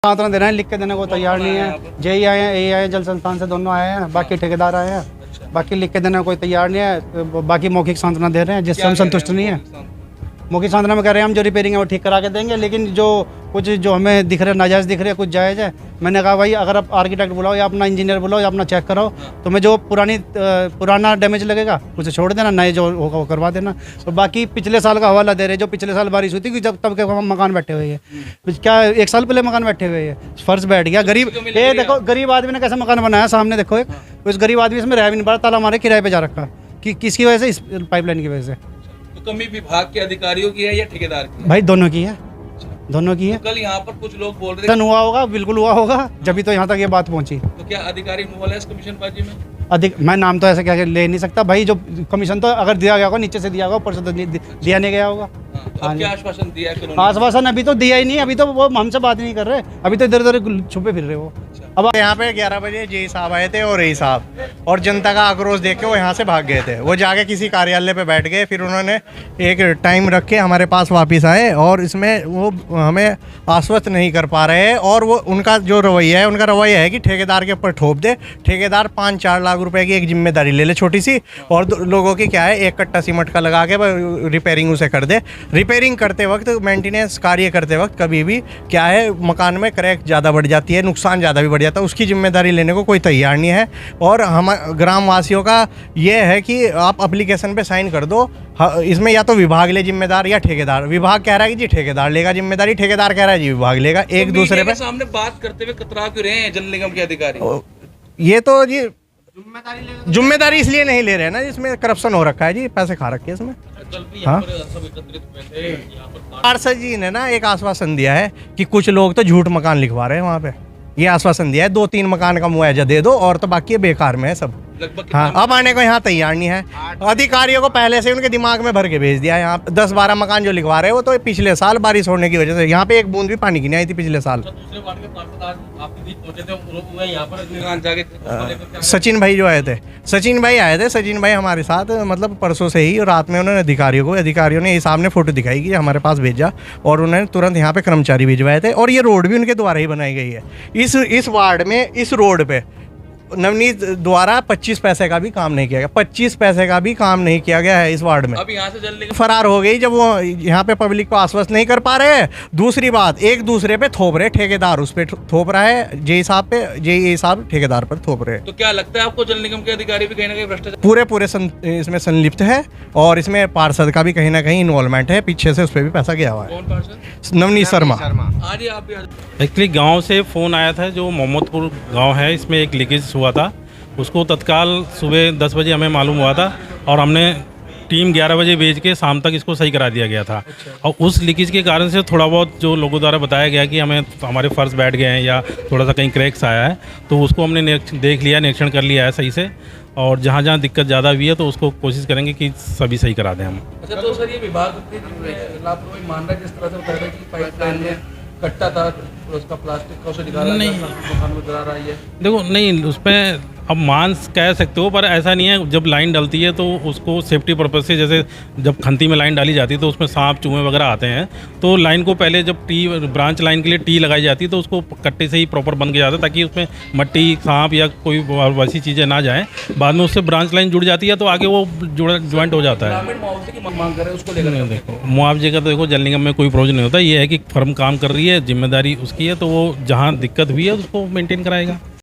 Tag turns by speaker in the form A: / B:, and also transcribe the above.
A: दे रहे हैं, लिख के देने को तैयार नहीं है। जेई आए हैं, ए आए हैं, जल संस्थान से दोनों आए हैं, बाकी ठेकेदार आए हैं, बाकी लिख के देने को कोई तैयार नहीं है। बाकी मौखिक सांत्वना दे रहे हैं जिससे हम संतुष्ट नहीं है। मौखिक सांत्वना में कह रहे हैं हम जो रिपेयरिंग है वो ठीक करा के देंगे, लेकिन जो कुछ जो हमें दिख रहा है नाजायज़ दिख रहा है, कुछ जायज़ है। मैंने कहा भाई अगर आप आर्किटेक्ट बुलाओ या अपना इंजीनियर बुलाओ या अपना चेक कराओ, तो मैं जो पुराना डैमेज लगेगा उसे छोड़ देना, नए जो होगा वो करवा देना। तो बाकी पिछले साल का हवाला दे रहे, जो पिछले साल बारिश हुई थी कि जब तब के हम मकान बैठे हुए हैं। क्या 1 साल पहले मकान बैठे हुए हैं, फर्श बैठ गया। गरीब ये देखो, गरीब आदमी ने कैसा मकान बनाया, सामने देखो एक, उस गरीब आदमी इसमें रह भी नहीं पा रहा, ताला मारे किराए पे जा रखा कि किसकी वजह से, इस पाइपलाइन की वजह से।
B: तो कमी विभाग के अधिकारियों की है या ठेकेदार की है?
A: भाई दोनों की है, दोनों की है।
B: तो कल यहाँ पर कुछ लोग बोल रहे थे
A: हुआ होगा, बिल्कुल हुआ होगा, जब तो यहाँ तक ये बात पहुंची।
B: तो क्या अधिकारी इन्वॉल्व है इस कमीशन बाजी में?
A: अधिक मैं नाम तो ऐसे क्या ले नहीं सकता भाई। जो कमीशन तो अगर दिया गया होगा नीचे से दिया होगा, ऊपर से तो दिया नहीं गया होगा।
B: तो अब क्या आश्वासन दिया है?
A: आश्वासन अभी तो दिया ही नहीं, अभी तो वो हमसे बात नहीं कर रहे, अभी तो इधर उधर छुपे फिर रहे वो।
C: अब यहाँ पे 11 बजे जे साहब आए थे और ए साहब, और जनता का आक्रोश देख के वो यहाँ से भाग गए थे। वो जाके किसी कार्यालय पे बैठ गए, फिर उन्होंने एक टाइम रख के हमारे पास वापस आए, और इसमें वो हमें आश्वस्त नहीं कर पा रहे हैं। और वो उनका जो रवैया है, उनका रवैया है कि ठेकेदार के ऊपर ठोप दे, ठेकेदार 5-4 लाख रुपए की एक जिम्मेदारी ले ले छोटी सी, और लोगों की क्या है, एक कट्टा सीमेंट का लगा के रिपेयरिंग उसे कर दे। रिपेयरिंग करते वक्त, मेंटेनेंस कार्य करते वक्त कभी भी क्या है, मकान में क्रैक ज़्यादा बढ़ जाती है, नुकसान ज़्यादा भी बढ़ जाता है, उसकी जिम्मेदारी लेने को कोई तैयार नहीं है। और हम ग्रामवासियों का ये है कि आप एप्लीकेशन पे साइन कर दो, इसमें या तो विभाग ले जिम्मेदार या ठेकेदार। विभाग कह रहा है कि जी ठेकेदार लेगा जिम्मेदारी, ठेकेदार कह रहा है जी विभाग लेगा। एक दूसरे पे
B: सामने बात करते हुए कतरा क्यों रहे हैं जल निगम के अधिकारी?
C: ये तो जी जिम्मेदारी इसलिए नहीं ले रहे हैं ना, इसमें करप्शन हो रखा है जी, पैसे खा रखे हैं इसमें। हाँ, पार्षद जी ने ना एक आश्वासन दिया है कि कुछ लोग तो झूठ मकान लिखवा रहे हैं वहाँ पे, ये आश्वासन दिया है 2-3 मकान का मुआवजा दे दो, और तो बाकी बेकार में है सब। हाँ, अब आने को यहाँ तैयार नहीं है। अधिकारियों को पहले से उनके दिमाग में भर के भेज दिया है। यहाँ 10-12 मकान जो लिखवा रहे हैं वो तो पिछले साल बारिश होने की वजह से, यहाँ पे एक बूंद भी पानी की नहीं आई थी पिछले साल। सचिन भाई जो आए थे, सचिन भाई हमारे साथ मतलब परसों से ही, और रात में उन्होंने अधिकारियों ने ये सामने फोटो दिखाई कि हमारे पास भेजा, और उन्होंने तुरंत यहाँ पे कर्मचारी भिजवाए थे। और ये रोड भी उनके द्वारा ही बनाई गई है। इस वार्ड में, इस रोड पे नवनीत द्वारा 25 पैसे का भी काम नहीं किया गया, 25 पैसे का भी काम नहीं किया गया है इस वार्ड में।
B: अब यहाँ से जल निगम
C: फरार हो गई जब वो यहाँ पे पब्लिक को आश्वस्त नहीं कर पा रहे हैं। दूसरी बात, एक दूसरे पे थोप रहे, ठेकेदार उस पे थोप रहा है, जे साहब ठेकेदार पर थोप रहे।
B: तो क्या लगता है आपको जल निगम के अधिकारी भी कहीं ना कहीं भ्रष्टाचार
C: पूरे इसमें संलिप्त है, और इसमें पार्षद का भी कहीं ना कहीं इन्वॉल्वमेंट है, पीछे से उस पर भी पैसा गया हुआ है।
B: कौन पार्षद?
C: नवनीत शर्मा।
B: आज आप भी
D: एक्चुअली गांव से फ़ोन आया था, जो मोहम्मदपुर गांव है, इसमें एक लीकेज हुआ था। उसको तत्काल सुबह 10 बजे हमें मालूम हुआ था, और हमने टीम 11 बजे भेज के शाम तक इसको सही करा दिया गया था। और उस लीकेज के कारण से थोड़ा बहुत जो लोगों द्वारा बताया गया कि हमें हमारे फर्श बैठ गए हैं या थोड़ा सा कहीं क्रैक्स आया है, तो उसको हमने देख लिया, निरीक्षण कर लिया है सही से, और जहाँ जहाँ दिक्कत ज़्यादा हुई है तो उसको कोशिश करेंगे कि सभी सही करा दें हम।
B: अच्छा, तो सर ये विभाग लापरवाही मान रहा है, जिस तरह से बता रहे हैं कि पाइपलाइन में कट्टा था, उसका प्लास्टिक का उसे दिखा रहा
D: नहीं,
B: मकान में गिरा रहा है।
D: देखो नहीं, उसमें अब मान कह सकते हो, पर ऐसा नहीं है। जब लाइन डलती है तो उसको सेफ्टी पर्पज़ से, जैसे जब खंती में लाइन डाली जाती है तो उसमें सांप चूहे वगैरह आते हैं, तो लाइन को पहले जब ब्रांच लाइन के लिए टी लगाई जाती है तो उसको कट्टे से ही प्रॉपर बन के जाता है, ताकि उसमें मट्टी, सांप या कोई वैसी चीज़ें ना जाएँ। बाद में उससे ब्रांच लाइन जुड़ जाती है तो आगे वो ज्वाइंट हो जाता है।
B: मुआवजे की मांग कर रहे हैं, उसको लेकर
D: देखो मुआवजे का तो देखो जल निगम में कोई प्रोविजन नहीं होता। ये है कि फर्म काम कर रही है, जिम्मेदारी उसकी है, तो वो जहाँ दिक्कत हुई है उसको मेंटेन कराएगा।